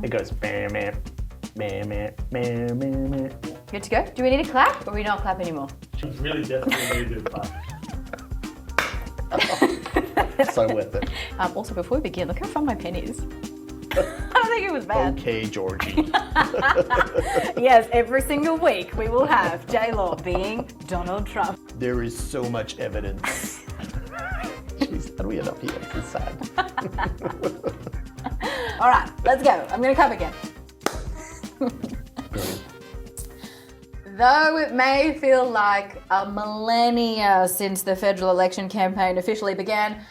It goes bam, bam, bam, bam, bam, bam, bam. Good to go? Do we need to clap or we not clap anymore? She's really definitely really good. So worth it. Also, before we begin, look how fun my pen is. I don't think it was bad. Okay, Georgie. Yes, every single week we will have JLaw being Donald Trump. There is so much evidence. Jeez, how do we end up here? This is sad. All right, let's go. I'm going to clap again. Brilliant. Though it may feel like a millennia since the federal election campaign officially began,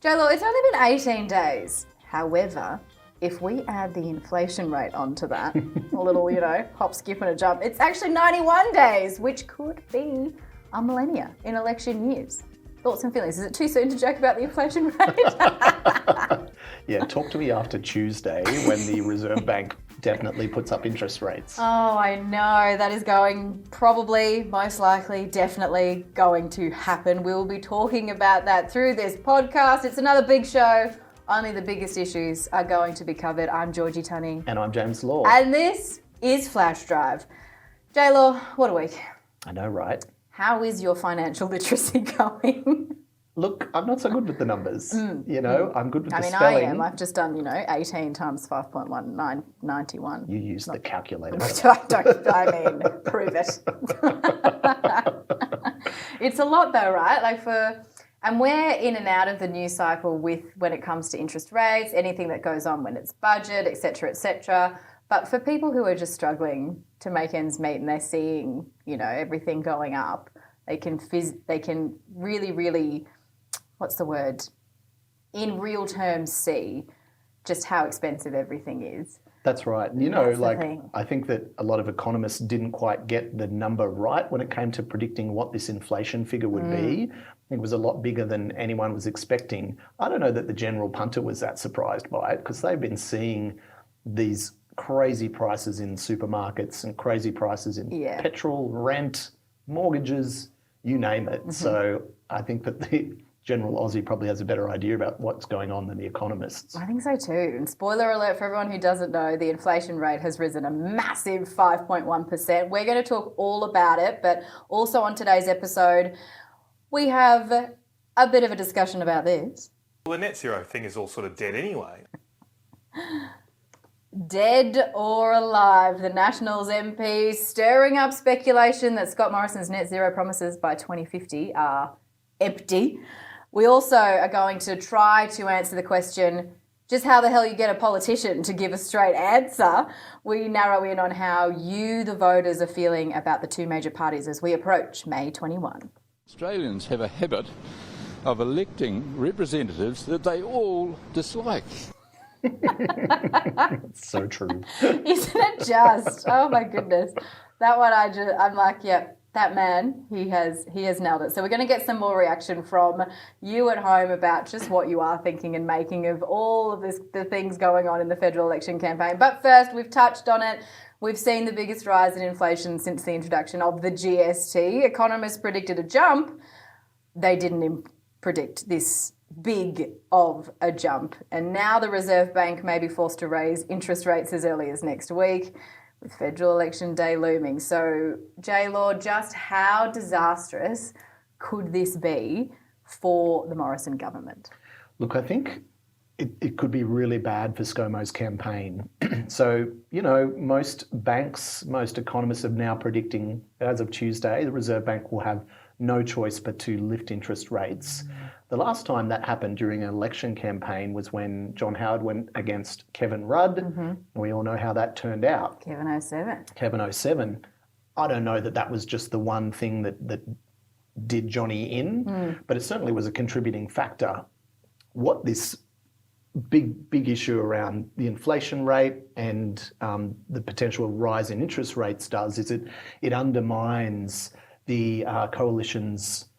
JLaw, it's only been 18 days. However, if we add the inflation rate onto that, a little, hop, skip and a jump, it's actually 91 days, which could be a millennia in election years. Thoughts and feelings? Is it too soon to joke about the inflation rate? Yeah, talk to me after Tuesday when the Reserve Bank definitely puts up interest rates. Oh, I know. That is going probably, most likely, definitely going to happen. We will be talking about that through this podcast. It's another big show. Only the biggest issues are going to be covered. I'm Georgie Tunny. And I'm JLaw. And this is Flash Drive. JLaw, what a week. I know, right? How is your financial literacy going? Look, I'm not so good with the numbers. I'm good with the I spelling. am. I've just done, 18 times 5.1, 91. You use the calculator. I mean, prove it. It's a lot though, right? And we're in and out of the news cycle when it comes to interest rates, anything that goes on when it's budget, et cetera, et cetera. But for people who are just struggling to make ends meet and they're seeing, everything going up, they can really, really, what's the word? In real terms, see just how expensive everything is. That's right. I think that a lot of economists didn't quite get the number right when it came to predicting what this inflation figure would be. I think it was a lot bigger than anyone was expecting. I don't know that the general punter was that surprised by it because they've been seeing these crazy prices in supermarkets and crazy prices in petrol, rent, mortgages, you name it. Mm-hmm. So I think that the general Aussie probably has a better idea about what's going on than the economists. I think so too. And spoiler alert for everyone who doesn't know, the inflation rate has risen a massive 5.1%. We're going to talk all about it, but also on today's episode, we have a bit of a discussion about this. Well, the net zero thing is all sort of dead anyway. Dead or alive, the Nationals MP stirring up speculation that Scott Morrison's net zero promises by 2050 are empty. We also are going to try to answer the question, just how the hell you get a politician to give a straight answer. We narrow in on how you, the voters, are feeling about the two major parties as we approach May 21. Australians have a habit of electing representatives that they all dislike. It's so true. Isn't it just? Oh my goodness. That one I'm like, yep, that man, he has nailed it. So we're going to get some more reaction from you at home about just what you are thinking and making of all of the things going on in the federal election campaign. But first, we've touched on it. We've seen the biggest rise in inflation since the introduction of the GST. Economists predicted a jump. They didn't predict this big of a jump. And now the Reserve Bank may be forced to raise interest rates as early as next week, with federal election day looming. So, JLaw, just how disastrous could this be for the Morrison government? Look, I think it could be really bad for ScoMo's campaign. So, most banks, most economists are now predicting, as of Tuesday, the Reserve Bank will have no choice but to lift interest rates. The last time that happened during an election campaign was when John Howard went against Kevin Rudd. And we all know how that turned out. Kevin 07. Kevin 07. I don't know that was just the one thing that did Johnny in, but it certainly was a contributing factor. What this big issue around the inflation rate and the potential rise in interest rates does is it undermines the coalition's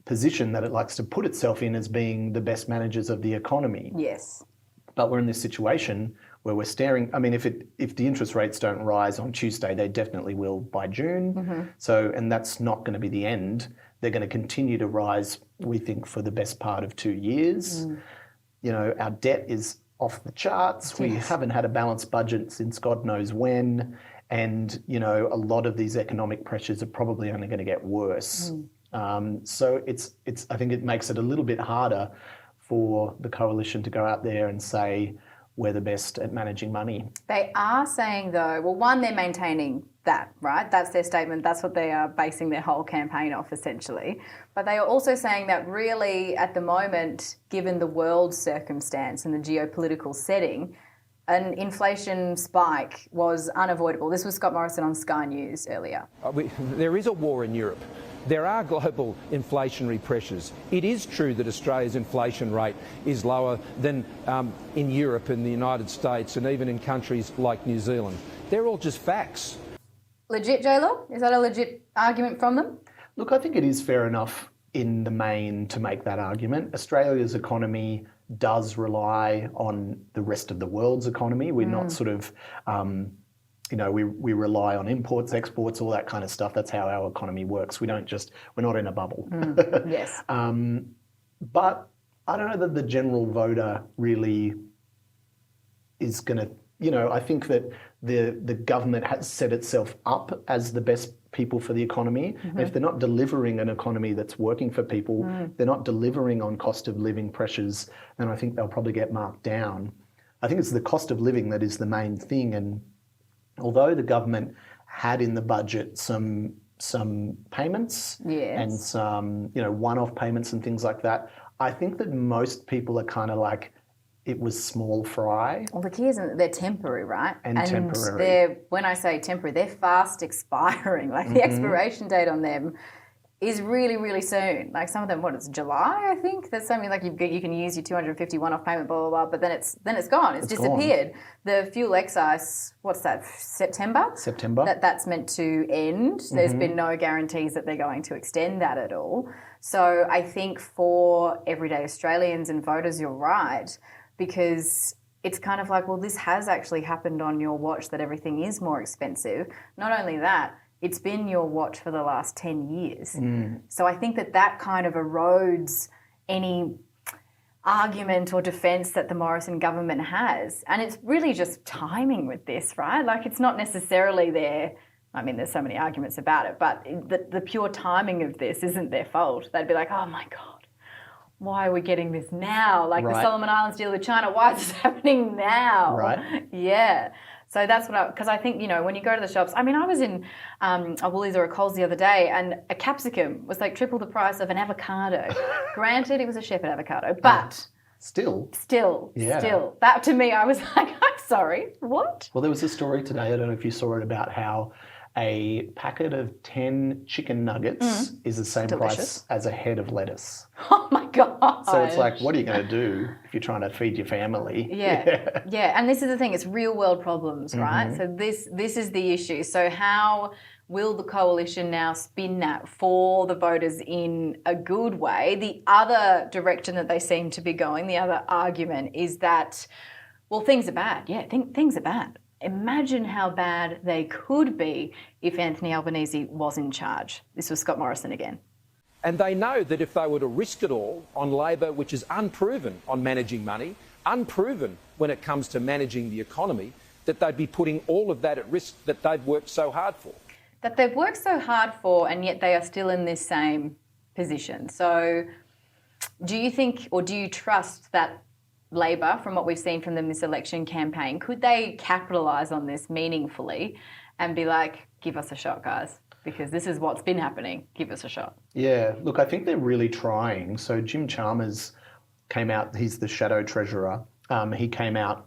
position that it likes to put itself in as being the best managers of the economy. Yes. But we're in this situation where we're staring. I mean, if the interest rates don't rise on Tuesday, they definitely will by June. So, and that's not going to be the end. They're going to continue to rise, we think, for the best part of 2 years. Our debt is off the charts. We haven't had a balanced budget since God knows when. And, you know, a lot of these economic pressures are probably only going to get worse. So I think it makes it a little bit harder for the coalition to go out there and say, we're the best at managing money. They are saying, though, well, one, they're maintaining that, right? That's their statement. That's what they are basing their whole campaign off, essentially. But they are also saying that really, at the moment, given the world circumstance and the geopolitical setting, an inflation spike was unavoidable. This was Scott Morrison on Sky News earlier. There is a war in Europe. There are global inflationary pressures. It is true that Australia's inflation rate is lower than in Europe and the United States and even in countries like New Zealand. They're all just facts. Legit, JLaw? Is that a legit argument from them? Look, I think it is fair enough in the main to make that argument. Australia's economy does rely on the rest of the world's economy. We're not sort of... you know, we rely on imports, exports, all that kind of stuff. That's how our economy works. We're not in a bubble. Yes. But I don't know that the general voter really is going to, you know, I think that the government has set itself up as the best people for the economy. And if they're not delivering an economy that's working for people, they're not delivering on cost of living pressures, then I think they'll probably get marked down. I think it's the cost of living that is the main thing. And although the government had in the budget some payments and some, you know, one-off payments and things like that, I think that most people are kind of like, it was small fry. Well, the key is that they're temporary, right? And temporary. They're, when I say temporary, they're fast expiring. Like the expiration date on them is really, really soon. Like some of them, it's July, I think. There's something like you can use your 250 one-off payment, blah, blah, blah, but then it's gone. It's disappeared. Gone. The fuel excise, what's that, September? That's meant to end. There's been no guarantees that they're going to extend that at all. So I think for everyday Australians and voters, you're right, because it's kind of like, well, this has actually happened on your watch, that everything is more expensive. Not only that, it's been your watch for the last 10 years. So I think that kind of erodes any argument or defence that the Morrison government has. And it's really just timing with this, right? Like it's not necessarily their... I mean, there's so many arguments about it, but the pure timing of this isn't their fault. They'd be like, oh my God, why are we getting this now? Like the Solomon Islands deal with China, why is this happening now? Right. Yeah. So that's because I think, you know, when you go to the shops, I mean, I was in a Woolies or a Coles the other day and a capsicum was like triple the price of an avocado. Granted, it was a shepherd avocado, but... Still. That to me, I was like, I'm sorry, what? Well, there was a story today, I don't know if you saw it, about how a packet of 10 chicken nuggets is the same price as a head of lettuce. Oh my God. So it's like, what are you going to do if you're trying to feed your family? Yeah. And this is the thing, it's real world problems, right? So this is the issue. So how will the coalition now spin that for the voters in a good way? The other direction that they seem to be going, the other argument is that, well, things are bad. Yeah, things are bad. Imagine how bad they could be if Anthony Albanese was in charge. This was Scott Morrison again. And they know that if they were to risk it all on Labor, which is unproven on managing money, unproven when it comes to managing the economy, that they'd be putting all of that at risk that they've worked so hard for. That they've worked so hard for, and yet they are still in this same position. So do you think, or do you trust that Labor, from what we've seen from them this election campaign, could they capitalise on this meaningfully and be like, give us a shot, guys, because this is what's been happening, give us a shot? Yeah, look, I think they're really trying. So Jim Chalmers came out, he's the shadow treasurer. He came out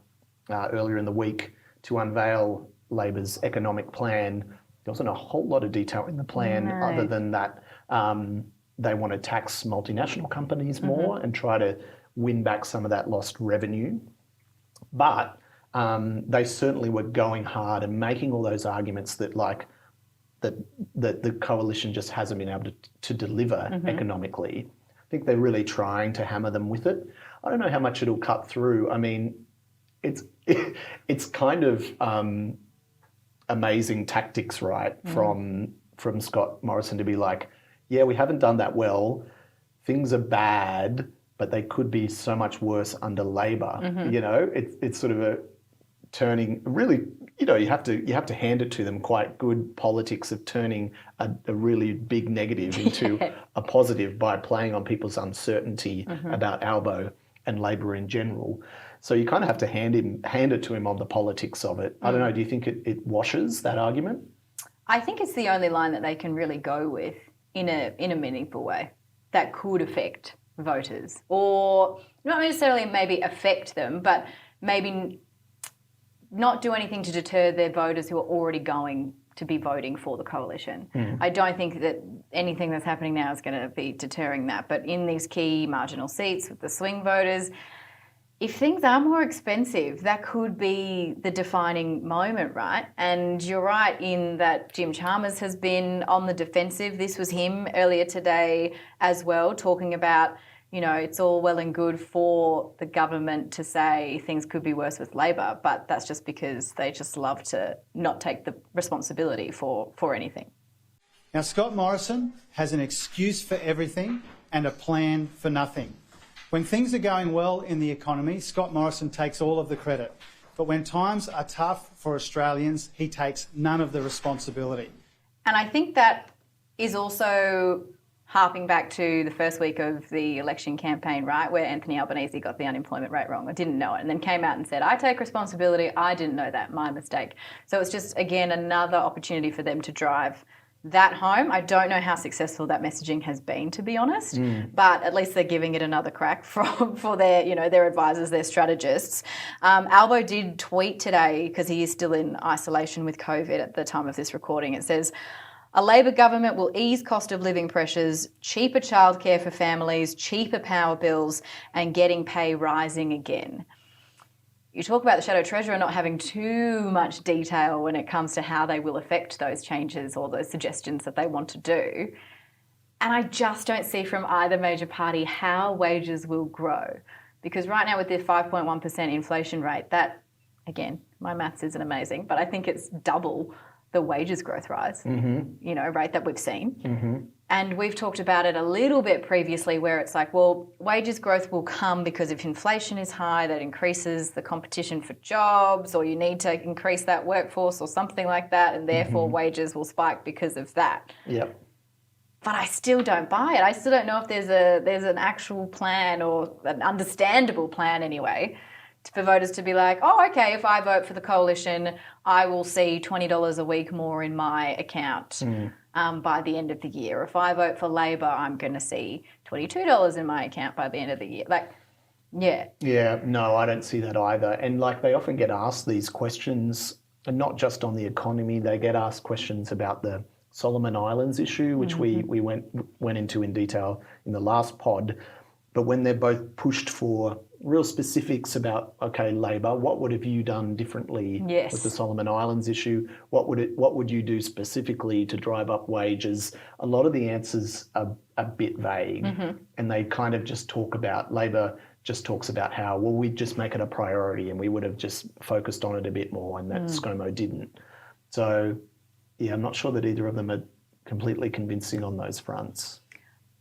earlier in the week to unveil Labor's economic plan. There wasn't a whole lot of detail in the plan other than that they want to tax multinational companies more and try to win back some of that lost revenue. But they certainly were going hard and making all those arguments that the coalition just hasn't been able to deliver economically. I think they're really trying to hammer them with it. I don't know how much it'll cut through. I mean, it's kind of amazing tactics, right, from Scott Morrison to be like, yeah, we haven't done that well. Things are bad. but they could be so much worse under Labor. You know, it's sort of a turning really, you know, you have to hand it to them, quite good politics of turning a really big negative into a positive by playing on people's uncertainty about Albo and Labor in general. So you kind of have to hand it to him on the politics of it. I don't know, do you think it washes that argument? I think it's the only line that they can really go with in a meaningful way that could affect voters, or not necessarily maybe affect them, but maybe not do anything to deter their voters who are already going to be voting for the coalition. I don't think that anything that's happening now is going to be deterring that. But in these key marginal seats with the swing voters, if things are more expensive, that could be the defining moment, right? And you're right in that Jim Chalmers has been on the defensive. This was him earlier today as well, talking about, you know, it's all well and good for the government to say things could be worse with Labor, but that's just because they just love to not take the responsibility for anything. Now, Scott Morrison has an excuse for everything and a plan for nothing. When things are going well in the economy, Scott Morrison takes all of the credit. But when times are tough for Australians, he takes none of the responsibility. And I think that is also harping back to the first week of the election campaign, right, where Anthony Albanese got the unemployment rate wrong. I didn't know it, and then came out and said, I take responsibility, I didn't know that, my mistake. So it's just, again, another opportunity for them to drive that home. I don't know how successful that messaging has been, to be honest, but at least they're giving it another crack for their, you know, their advisors, their strategists. Albo did tweet today, because he is still in isolation with COVID at the time of this recording. It says, a Labor government will ease cost of living pressures, cheaper childcare for families, cheaper power bills, and getting pay rising again. You talk about the Shadow Treasurer not having too much detail when it comes to how they will affect those changes or those suggestions that they want to do. And I just don't see from either major party how wages will grow. Because right now with the 5.1% inflation rate, that, again, my maths isn't amazing, but I think it's double the wages growth rise, you know, rate that we've seen. And we've talked about it a little bit previously where it's like, well, wages growth will come because if inflation is high, that increases the competition for jobs, or you need to increase that workforce or something like that, and therefore wages will spike because of that. Yep. But I still don't buy it. I still don't know if there's an actual plan, or an understandable plan anyway, for voters to be like, oh, okay, if I vote for the coalition, I will see $20 a week more in my account by the end of the year. If I vote for Labor, I'm going to see $22 in my account by the end of the year. Like, yeah. Yeah, no, I don't see that either. And like, they often get asked these questions, and not just on the economy, they get asked questions about the Solomon Islands issue, which we went into in detail in the last pod. But when they're both pushed for real specifics about, okay, Labor, what would have you done differently with the Solomon Islands issue? What would you do specifically to drive up wages? A lot of the answers are a bit vague, and they kind of just talk about, Labor just talks about how, well, we'd just make it a priority and we would have just focused on it a bit more, and that ScoMo didn't. So, yeah, I'm not sure that either of them are completely convincing on those fronts.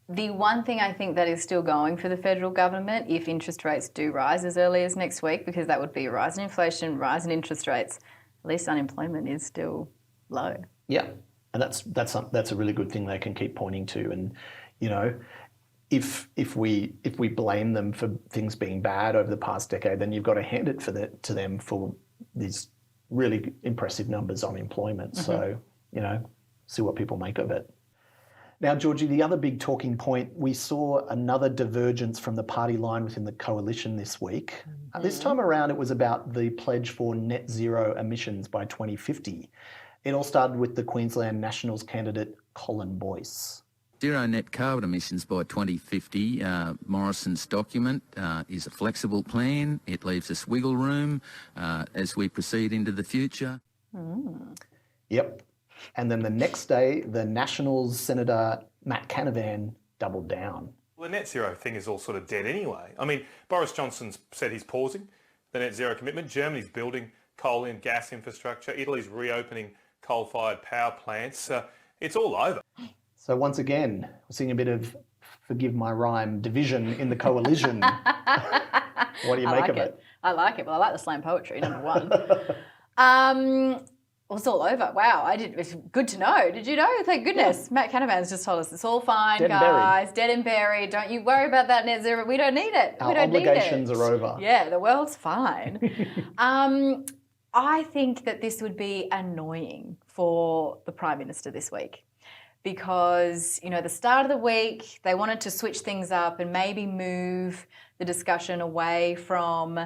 The one thing I think that is still going for the federal government, if interest rates do rise as early as next week, because that would be a rise in inflation, rise in interest rates, at least unemployment is still low. Yeah, and that's a really good thing they can keep pointing to. And, you know, if we blame them for things being bad over the past decade, then you've got to hand it to them for these really impressive numbers on employment. So, you know, see what people make of it. Now, Georgie, the other big talking point, we saw another divergence from the party line within the coalition this week. This time around, it was about the pledge for net zero emissions by 2050. It all started with the Queensland Nationals candidate, Colin Boyce. Zero net carbon emissions by 2050. Morrison's document is a flexible plan. It leaves us wiggle room as we proceed into the future. Yep. And then the next day, the Nationals Senator Matt Canavan doubled down. Well, the net zero thing is all sort of dead anyway. I mean, Boris Johnson's said he's pausing the net zero commitment. Germany's building coal and gas infrastructure. Italy's reopening coal-fired power plants. It's all over. So once again, we're seeing a bit of forgive my rhyme, division in the coalition. What do you make of it? I like it. Well, I like the slam poetry, number one. Well, it's all over. Wow, it's good to know. Did you know? Thank goodness. Yeah. Matt Canavan's just told us it's all fine, dead guys. Dead and buried. Don't you worry about that net zero. We don't need it. Our obligations are over. Yeah, the world's fine. I think that this would be annoying for the Prime Minister this week because, the start of the week, they wanted to switch things up and maybe move the discussion away from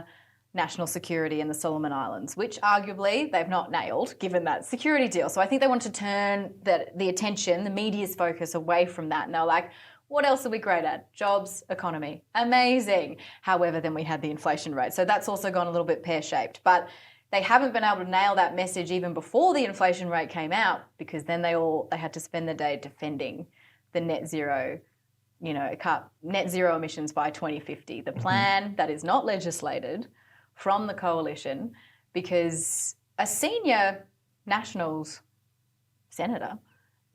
national security in the Solomon Islands, which arguably they've not nailed given that security deal. So I think they want to turn the attention, the media's focus away from that. And they're like, what else are we great at? Jobs, economy. Amazing. However, then we had the inflation rate. So that's also gone a little bit pear-shaped. But they haven't been able to nail that message even before the inflation rate came out because then they had to spend the day defending the net zero net zero emissions by 2050. The plan that is not legislated from the coalition because a senior Nationals senator,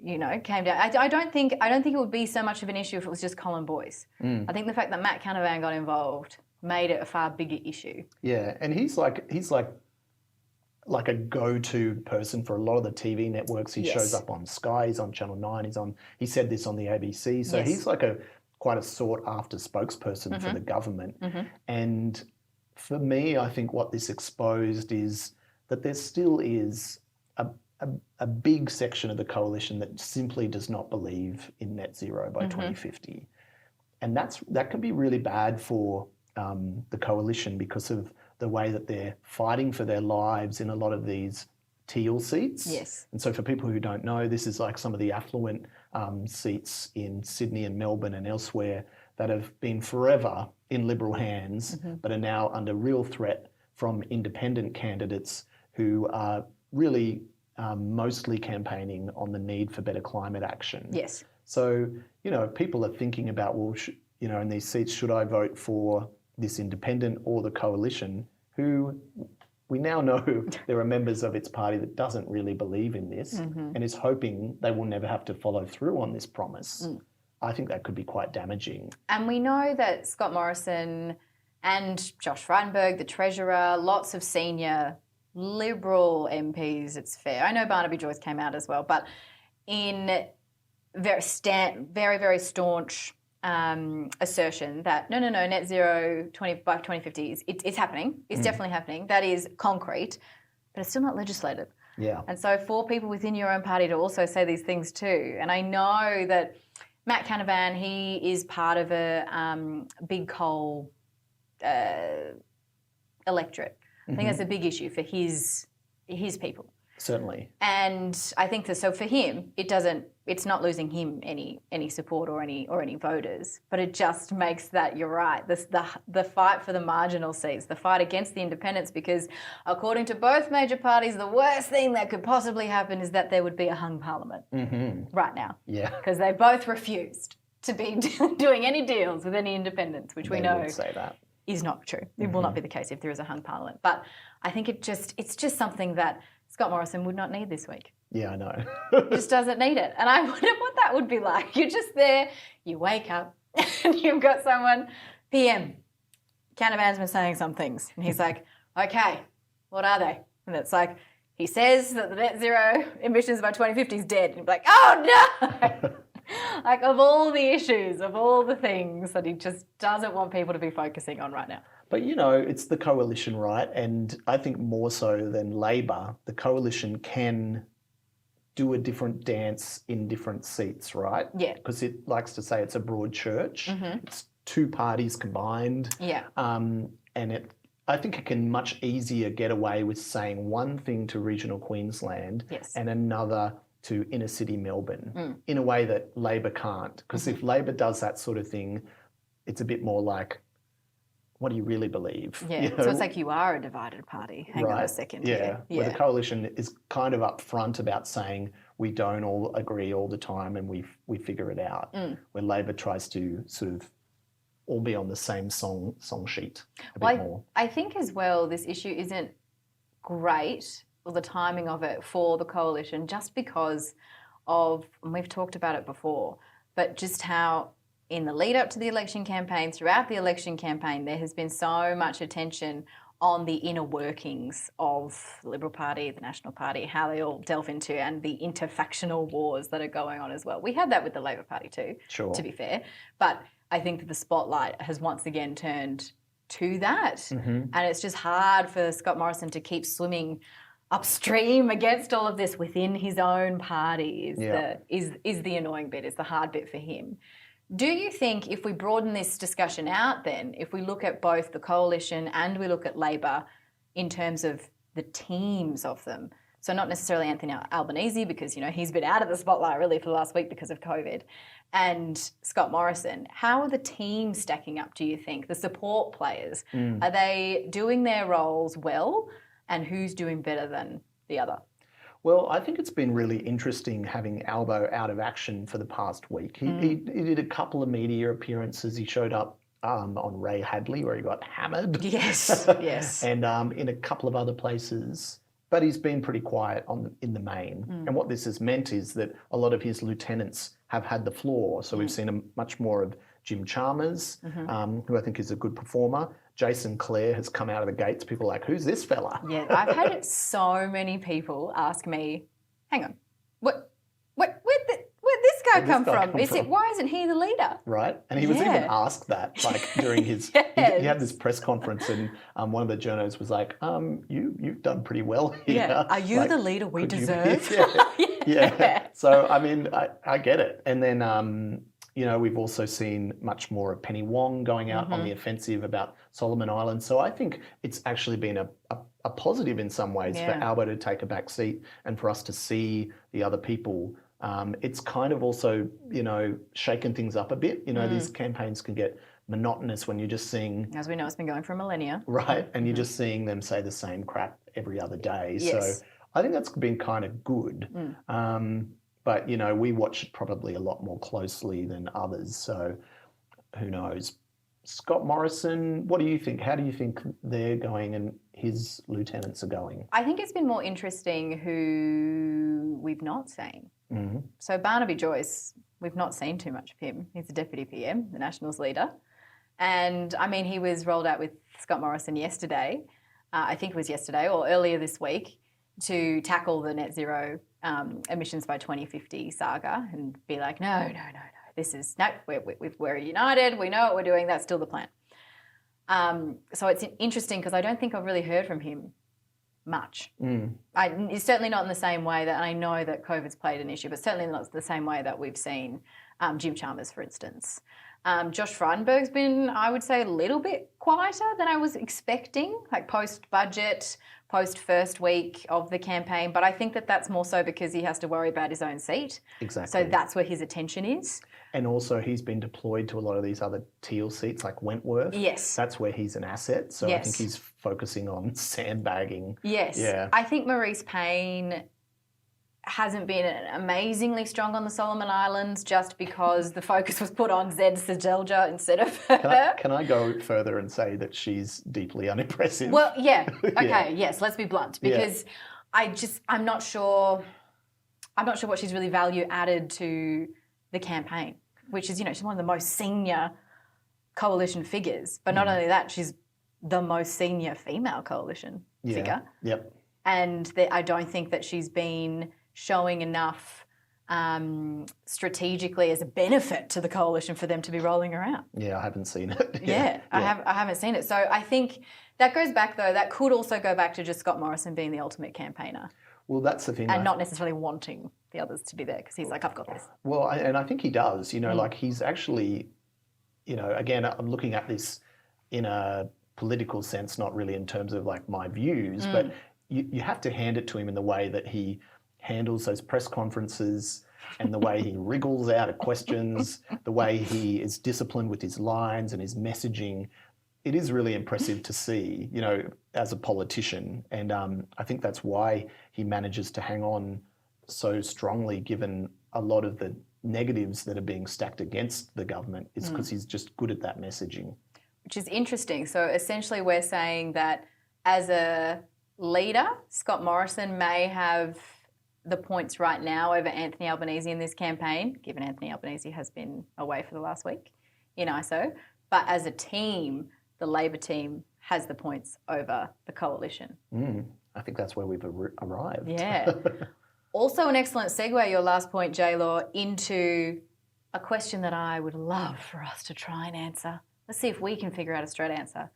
came down. I don't think it would be so much of an issue if it was just Colin Boyce. I think the fact that Matt Canavan got involved made it a far bigger issue. Yeah, and he's like a go-to person for a lot of the TV networks. He shows up on Sky, he's on Channel 9, he said this on the ABC. So he's like quite a sought-after spokesperson for the government. And for me, I think what this exposed is that there still is a big section of the coalition that simply does not believe in net zero by 2050. And that can be really bad for the coalition because of the way that they're fighting for their lives in a lot of these teal seats. Yes. And so for people who don't know, this is like some of the affluent seats in Sydney and Melbourne and elsewhere that have been forever in Liberal hands, but are now under real threat from independent candidates who are really mostly campaigning on the need for better climate action. Yes. So, people are thinking about, in these seats, should I vote for this independent or the coalition, who we now know there are members of its party that doesn't really believe in this and is hoping they will never have to follow through on this promise. I think that could be quite damaging. And we know that Scott Morrison and Josh Frydenberg, the Treasurer, lots of senior Liberal MPs, it's fair. I know Barnaby Joyce came out as well, but in very, very staunch assertion that no, net zero by 2050 it's happening. It's definitely happening. That is concrete, but it's still not legislated. Yeah. And so for people within your own party to also say these things too, and I know that Matt Canavan, he is part of a big coal electorate. I think that's a big issue for his people. Certainly. And I think that so for him, it's not losing him any support or any voters, but it just makes that, you're right, the fight for the marginal seats, the fight against the independents, because according to both major parties, the worst thing that could possibly happen is that there would be a hung parliament right now. Yeah. Because they both refused to be doing any deals with any independents, which we know would say that is not true. It will not be the case if there is a hung parliament. But I think it's just something that Scott Morrison would not need this week. Yeah, I know. Just doesn't need it. And I wonder what that would be like. You're just there, you wake up, and you've got someone, PM, Canavan's been saying some things. And he's like, okay, what are they? And it's like, he says that the net zero emissions by 2050 is dead. And you're like, oh no! Like, of all the issues, of all the things that he just doesn't want people to be focusing on right now. But, it's the coalition, right? And I think more so than Labor, the coalition can do a different dance in different seats, right? Yeah. Because it likes to say it's a broad church. It's two parties combined. Yeah. I think it can much easier get away with saying one thing to regional Queensland and another to inner city Melbourne in a way that Labor can't. Because if Labor does that sort of thing, it's a bit more like, what do you really believe? Yeah, so it's like you are a divided party. Hang on a second. Yeah. Where the coalition is kind of upfront about saying we don't all agree all the time and we figure it out. Where Labor tries to sort of all be on the same song sheet a bit more. I think as well this issue isn't great, or the timing of it for the coalition, just because of, and we've talked about it before, but just how in the lead up to the election campaign, throughout the election campaign, there has been so much attention on the inner workings of the Liberal Party, the National Party, how they all delve into, and the interfactional wars that are going on as well. We had that with the Labor Party too, Sure. to be fair. But I think that the spotlight has once again turned to that. And it's just hard for Scott Morrison to keep swimming upstream against all of this within his own party is the annoying bit, is the hard bit for him. Do you think if we broaden this discussion out then, if we look at both the coalition and we look at Labor in terms of the teams of them, so not necessarily Anthony Albanese because, he's been out of the spotlight really for the last week because of COVID, and Scott Morrison, how are the teams stacking up, do you think? The support players, are they doing their roles well, and who's doing better than the other? Well, I think it's been really interesting having Albo out of action for the past week. He did a couple of media appearances. He showed up on Ray Hadley where he got hammered. Yes, yes. And in a couple of other places. But he's been pretty quiet in the main. And what this has meant is that a lot of his lieutenants have had the floor. So we've seen much more of Jim Chalmers, who I think is a good performer. Jason Clare has come out of the gates. People are like, who's this fella? Yeah, I've had so many people ask me, hang on, where'd this guy come from? Why isn't he the leader? Right. And he was even asked that, during his, he had this press conference and one of the journalists was like, you've done pretty well here. Yeah. Are you the leader we deserve? Yeah. So, I mean, I get it. And then, we've also seen much more of Penny Wong going out on the offensive about Solomon Islands. So I think it's actually been a positive in some ways for Albo to take a back seat and for us to see the other people. It's kind of also, shaken things up a bit. These campaigns can get monotonous when you're just seeing... As we know, it's been going for millennia. Right, and you're just seeing them say the same crap every other day. Yes. So I think that's been kind of good. But, we watch it probably a lot more closely than others. So who knows? Scott Morrison, what do you think? How do you think they're going and his lieutenants are going? I think it's been more interesting who we've not seen. So Barnaby Joyce, we've not seen too much of him. He's the Deputy PM, the Nationals leader. And, I mean, he was rolled out with Scott Morrison yesterday, I think it was yesterday or earlier this week, to tackle the net zero emissions by 2050 saga and be like, no, we're united, we know what we're doing, that's still the plan. So it's interesting because I don't think I've really heard from him much. It's certainly not in the same way that, and I know that COVID's played an issue, but certainly not the same way that we've seen Jim Chalmers, for instance. Josh Frydenberg's been, I would say, a little bit quieter than I was expecting, like post-budget, post-first week of the campaign. But I think that that's more so because he has to worry about his own seat. Exactly. So that's where his attention is. And also he's been deployed to a lot of these other teal seats like Wentworth. Yes. That's where he's an asset. So Yes. I think he's focusing on sandbagging. Yes. Yeah. I think Maurice Payne hasn't been amazingly strong on the Solomon Islands just because the focus was put on Zed Sejelja instead of her. Can I go further and say that she's deeply unimpressive? Well, yeah. Okay, yes, let's be blunt because I'm not sure what she's really value added to the campaign, which is, she's one of the most senior coalition figures. But not only that, she's the most senior female coalition figure. Yep. And I don't think that she's been showing enough strategically as a benefit to the coalition for them to be rolling her out. Yeah, I haven't seen it. I haven't seen it. So I think that goes back, though, that could also go back to just Scott Morrison being the ultimate campaigner. Well, that's the thing. And not necessarily wanting the others to be there because he's like, I've got this. Well, and I think he does, like he's actually, again, I'm looking at this in a political sense, not really in terms of like my views, but you have to hand it to him in the way that he handles those press conferences and the way he wriggles out of questions, the way he is disciplined with his lines and his messaging. It is really impressive to see, as a politician. And I think that's why he manages to hang on so strongly, given a lot of the negatives that are being stacked against the government, is because he's just good at that messaging. Which is interesting. So essentially we're saying that as a leader, Scott Morrison may have the points right now over Anthony Albanese in this campaign, given Anthony Albanese has been away for the last week. in ISO, but as a team, the Labor team has the points over the coalition. I think that's where we've arrived. Yeah. Also an excellent segue, your last point, JLaw, into a question that I would love for us to try and answer. Let's see if we can figure out a straight answer.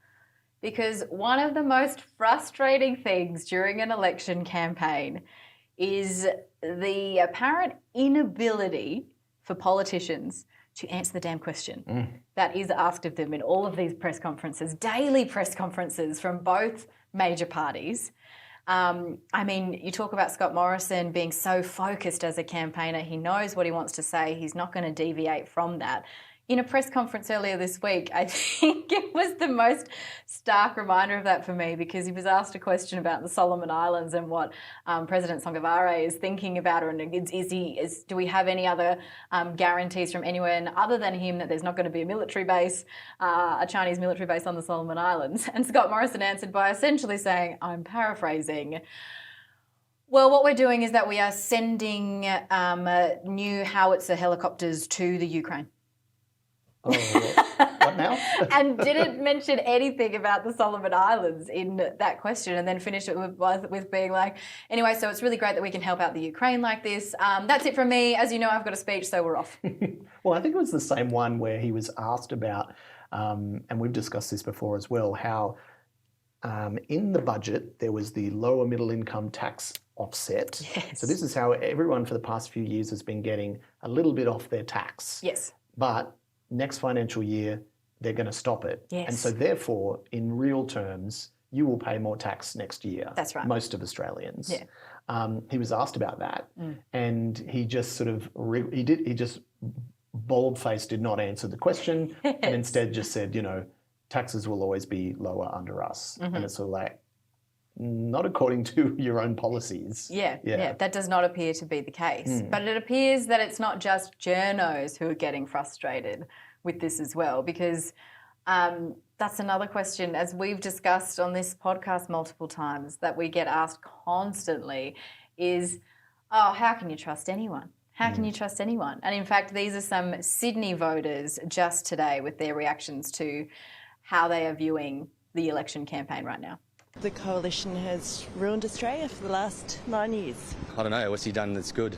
Because one of the most frustrating things during an election campaign is the apparent inability for politicians to answer the damn question that is asked of them in all of these press conferences, daily press conferences from both major parties. I mean, you talk about Scott Morrison being so focused as a campaigner. He knows what he wants to say. He's not going to deviate from that. In a press conference earlier this week, I think it was the most stark reminder of that for me, because he was asked a question about the Solomon Islands and what President Songavare is thinking about it, and do we have any other guarantees from anyone other than him that there's not going to be a military base, a Chinese military base on the Solomon Islands? And Scott Morrison answered by essentially saying, I'm paraphrasing, well, what we're doing is that we are sending new howitzer helicopters to the Ukraine. Oh, what now? And didn't mention anything about the Solomon Islands in that question, and then finished it with being like, anyway, so it's really great that we can help out the Ukraine like this. That's it from me. As you know, I've got a speech, so we're off. Well, I think it was the same one where he was asked about, and we've discussed this before as well, how in the budget there was the lower middle income tax offset. Yes. So this is how everyone for the past few years has been getting a little bit off their tax. Yes. But next financial year, they're going to stop it. Yes. And so therefore, in real terms, you will pay more tax next year. That's right. Most of Australians. Yeah. He was asked about that, and he just sort of, he just bold-faced did not answer the question, and instead just said, you know, taxes will always be lower under us. And it's sort of like, not according to your own policies. Yeah, that does not appear to be the case. But it appears that it's not just journos who are getting frustrated with this as well, because that's another question, as we've discussed on this podcast multiple times, that we get asked constantly is, oh, how can you trust anyone? How can you trust anyone? And in fact, these are some Sydney voters just today with their reactions to how they are viewing the election campaign right now. The coalition has ruined Australia for the last 9 years. I don't know, what's he done that's good?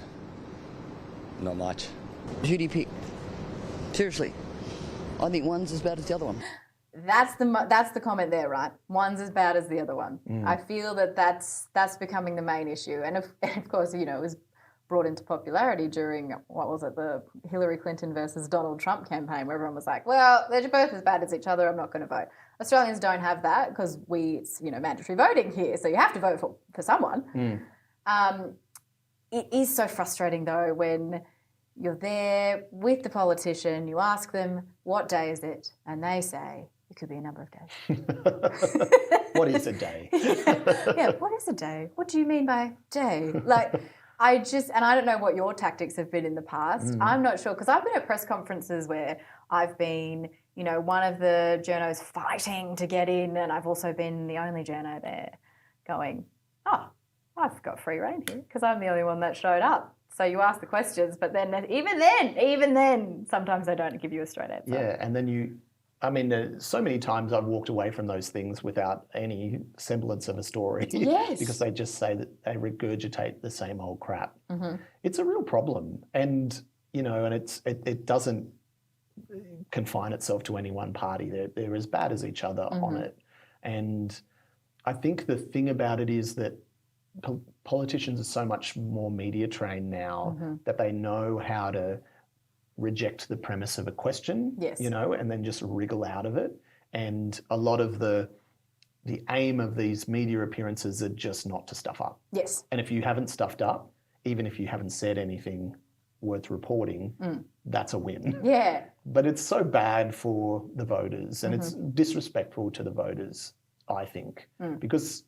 Not much. Who do you pick? Seriously, I think one's as bad as the other one. That's the comment there, right? One's as bad as the other one. I feel that that's becoming the main issue. And of course, you know, it was brought into popularity during, what was it, the Hillary Clinton versus Donald Trump campaign, where everyone was like, well, they're both as bad as each other, I'm not going to vote. Australians don't have that because it's, you know, mandatory voting here, so you have to vote for someone. It is so frustrating, though, when you're there with the politician, you ask them, what day is it? And they say, it could be a number of days. What is a day? Yeah, what is a day? What do you mean by day? Like, I don't know what your tactics have been in the past. I'm not sure, because I've been at press conferences where I've been, you know, one of the journos fighting to get in, and I've also been the only journo there going, oh, I've got free rein here because I'm the only one that showed up. So you ask the questions, but then even then, sometimes they don't give you a straight answer. Yeah, and then so many times I've walked away from those things without any semblance of a story. Yes. Because they just say that they regurgitate the same old crap. It's a real problem. And, you know, and it doesn't confine itself to any one party. They're as bad as each other on it. And I think the thing about it is that politicians are so much more media trained now that they know how to reject the premise of a question, you know, and then just wriggle out of it. And a lot of the aim of these media appearances are just not to stuff up. Yes. And if you haven't stuffed up, even if you haven't said anything worth reporting, that's a win. Yeah. But it's so bad for the voters, and it's disrespectful to the voters, I think, because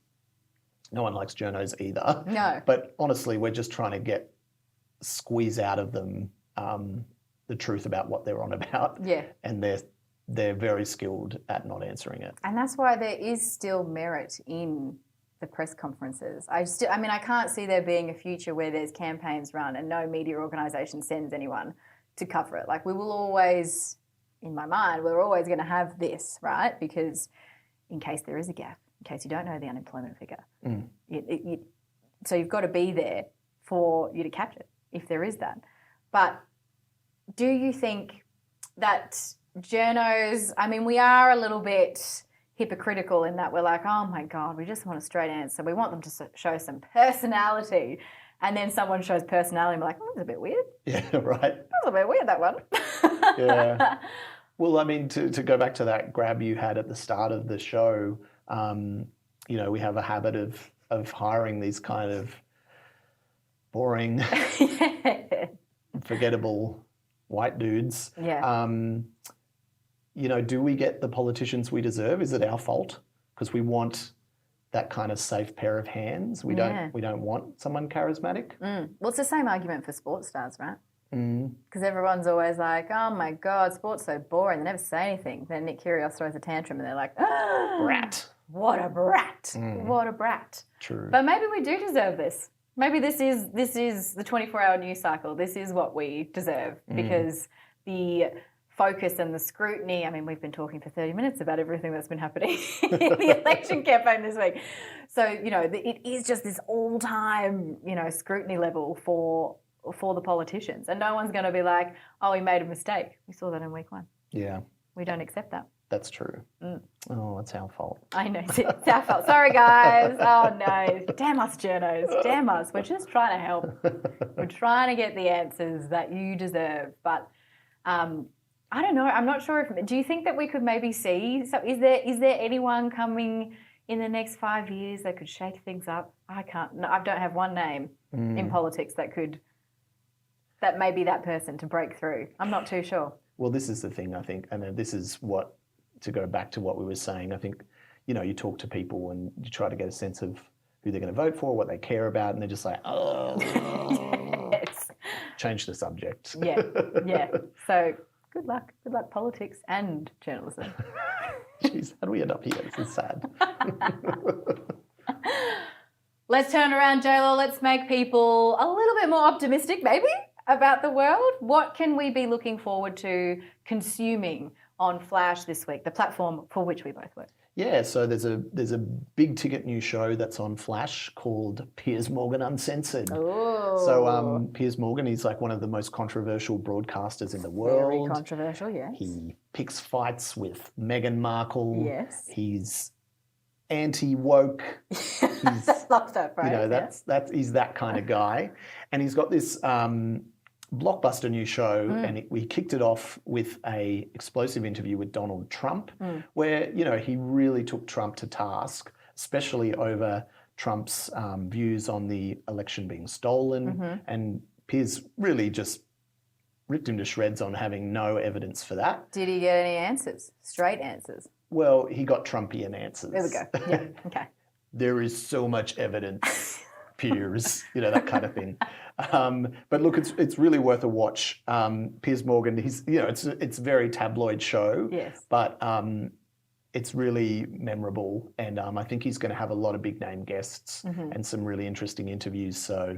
no one likes journos either. No. But honestly, we're just trying to squeeze out of them the truth about what they're on about. Yeah. And they're very skilled at not answering it. And that's why there is still merit in the press conferences. I can't see there being a future where there's campaigns run and no media organisation sends anyone to cover it. Like, we will always in my mind, we're always going to have this, right? Because in case there is a gap, in case you don't know the unemployment figure, so you've got to be there for you to catch it, if there is that. But do you think that journos, I mean, we are a little bit hypocritical in that we're like, oh my God, we just want a straight answer. We want them to show some personality. And then someone shows personality and we're like, oh, that's a bit weird. Yeah, right. That's a bit weird, that one. Yeah. Well, I mean, to go back to that grab you had at the start of the show, you know, we have a habit of hiring these kind of boring, forgettable white dudes. Yeah. You know, do we get the politicians we deserve? Is it our fault? Because we want that kind of safe pair of hands. We don't want someone charismatic. Well, it's the same argument for sports stars, right? Because everyone's always like, oh my God, sports so boring. They never say anything. Then Nick Kyrgios throws a tantrum and they're like, Brat. What a brat. What a brat. True. But maybe we do deserve this. Maybe this is the 24-hour news cycle. This is what we deserve because the focus and the scrutiny. I mean, we've been talking for 30 minutes about everything that's been happening in the election campaign this week. So, you know, it is just this all-time, you know, scrutiny level for the politicians. And no one's going to be like, oh, he made a mistake. We saw that in week 1. Yeah. We don't accept that. That's true. Oh, it's our fault. I know. It's our fault. Sorry, guys. Oh, no. Damn us, journos. Damn us. We're just trying to help. We're trying to get the answers that you deserve. But I don't know. I'm not sure if... Do you think that we could maybe see... So is there anyone coming in the next 5 years that could shake things up? I can't... No, I don't have one name in politics that could... That may be that person to break through. I'm not too sure. Well, this is the thing, I think. And this is what... To go back to what we were saying, I think, you know, you talk to people and you try to get a sense of who they're going to vote for, what they care about, and they're just like, oh, yes. Change the subject. Yeah. So good luck, politics and journalism. Jeez, how do we end up here? This is sad. Let's turn around, JLaw. Let's make people a little bit more optimistic, maybe, about the world. What can we be looking forward to consuming on Flash this week, the platform for which we both work? Yeah, so there's a big ticket new show that's on Flash called Piers Morgan Uncensored. Oh. So Piers Morgan, he's like one of the most controversial broadcasters in the world. Very controversial, yes. He picks fights with Meghan Markle. Yes. He's anti-woke. Love that phrase. You know, he's that kind of guy. And he's got this blockbuster new show, and we kicked it off with a explosive interview with Donald Trump, where, you know, he really took Trump to task, especially over Trump's views on the election being stolen. And Piers really just ripped him to shreds on having no evidence for that. Did he get any answers? Straight answers? Well, he got Trumpian answers. There we go. Yeah, okay. There is so much evidence, Piers, you know, that kind of thing. But look, it's really worth a watch. Piers Morgan, it's a very tabloid show. Yes. But it's really memorable, and I think he's going to have a lot of big name guests and some really interesting interviews. So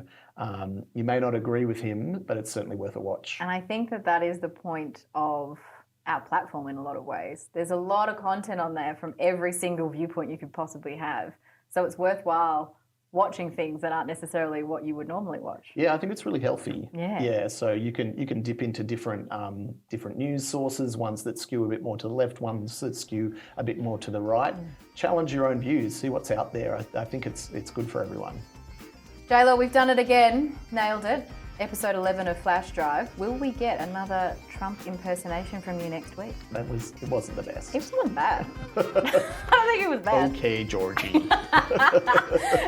you may not agree with him, but it's certainly worth a watch. And I think that is the point of our platform in a lot of ways. There's a lot of content on there from every single viewpoint you could possibly have. So it's worthwhile watching things that aren't necessarily what you would normally watch. Yeah, I think it's really healthy. Yeah. So you can dip into different news sources, ones that skew a bit more to the left, ones that skew a bit more to the right. Challenge your own views, see what's out there. I think it's good for everyone. JLaw, we've done it again. Nailed it. Episode 11 of Flash Drive. Will we get another Trump impersonation from you next week? It wasn't the best. It wasn't bad. I don't think it was bad. Okay, Georgie.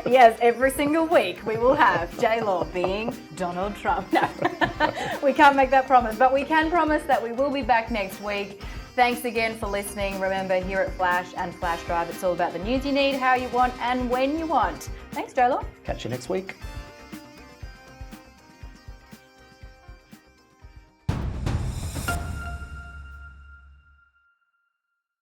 Yes, every single week we will have JLaw being Donald Trump. No, we can't make that promise, but we can promise that we will be back next week. Thanks again for listening. Remember, here at Flash and Flash Drive, it's all about the news you need, how you want, and when you want. Thanks, JLaw. Catch you next week.